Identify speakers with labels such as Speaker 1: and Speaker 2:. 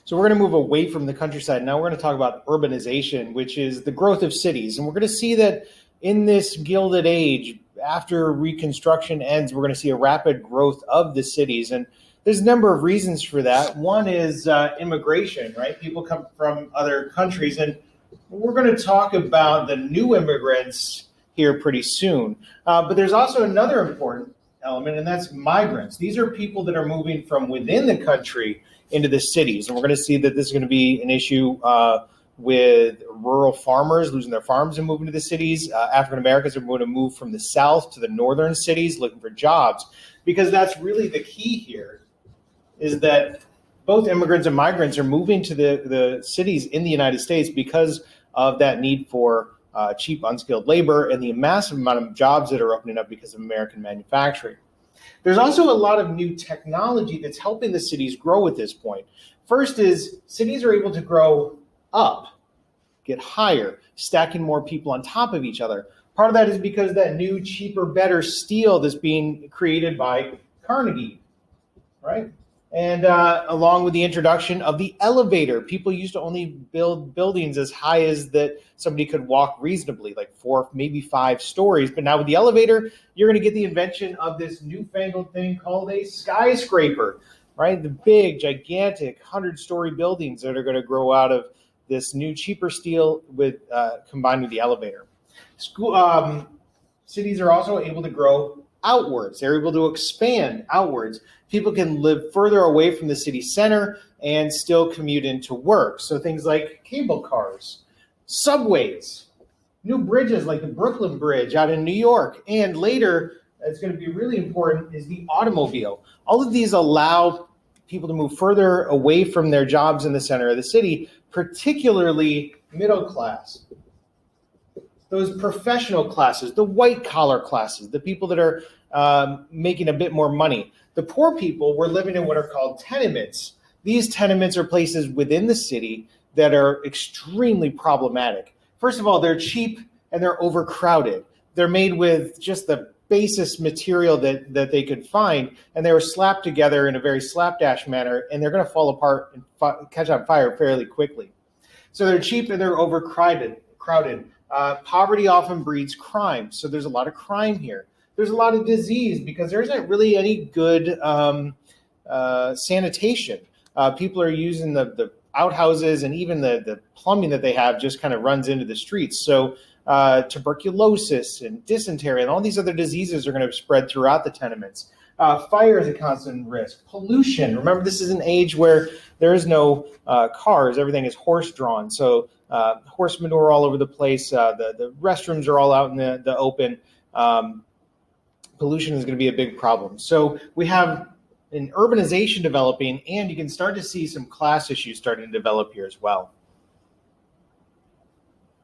Speaker 1: So we're going to move away from the countryside. Now we're going to talk about urbanization, which is the growth of cities. And we're going to see that in this Gilded Age, after Reconstruction ends, we're going to see a rapid growth of the cities. And there's a number of reasons for that. One is immigration, right? People come from other countries. And we're going to talk about the new immigrants here pretty soon. But there's also another important element, and that's migrants. These are people that are moving from within the country into the cities. And we're going to see that this is going to be an issue with rural farmers losing their farms and moving to the cities. African Americans are going to move from the south to the northern cities looking for jobs, because that's really the key here, is that both immigrants and migrants are moving to the cities in the United States because of that need for cheap, unskilled labor and the massive amount of jobs that are opening up because of American manufacturing. There's also a lot of new technology that's helping the cities grow at this point. First is cities are able to grow up, get higher, stacking more people on top of each other. Part of that is because that new, cheaper, better steel that's being created by Carnegie, right? And along with the introduction of the elevator, people used to only build buildings as high as that somebody could walk reasonably, like 4, maybe 5 stories. But now with the elevator, you're going to get the invention of this newfangled thing called a skyscraper, right? The big, gigantic 100-story buildings that are going to grow out of this new, cheaper steel with combined with the elevator. Cities are also able to grow outwards. They're able to expand outwards. People can live further away from the city center and still commute into work. So things like cable cars, subways, new bridges like the Brooklyn Bridge out in New York, and later, it's going to be really important, is the automobile. All of these allow people to move further away from their jobs in the center of the city, particularly middle class. Those professional classes, the white collar classes, the people that are making a bit more money. The poor people were living in what are called tenements. These tenements are places within the city that are extremely problematic. First of all, they're cheap and they're overcrowded. They're made with just the basest material that they could find, and they were slapped together in a very slapdash manner, and they're going to fall apart and catch on fire fairly quickly. So they're cheap and they're overcrowded. Poverty often breeds crime, so there's a lot of crime here. There's a lot of disease because there isn't really any good sanitation. People are using the outhouses, and even the plumbing that they have just kind of runs into the streets. So tuberculosis and dysentery and all these other diseases are going to spread throughout the tenements. Fire is a constant risk. Pollution. Remember, this is an age where there is no cars. Everything is horse-drawn. So horse manure all over the place. The restrooms are all out in the open. Pollution is going to be a big problem. So we have an urbanization developing, and you can start to see some class issues starting to develop here as well.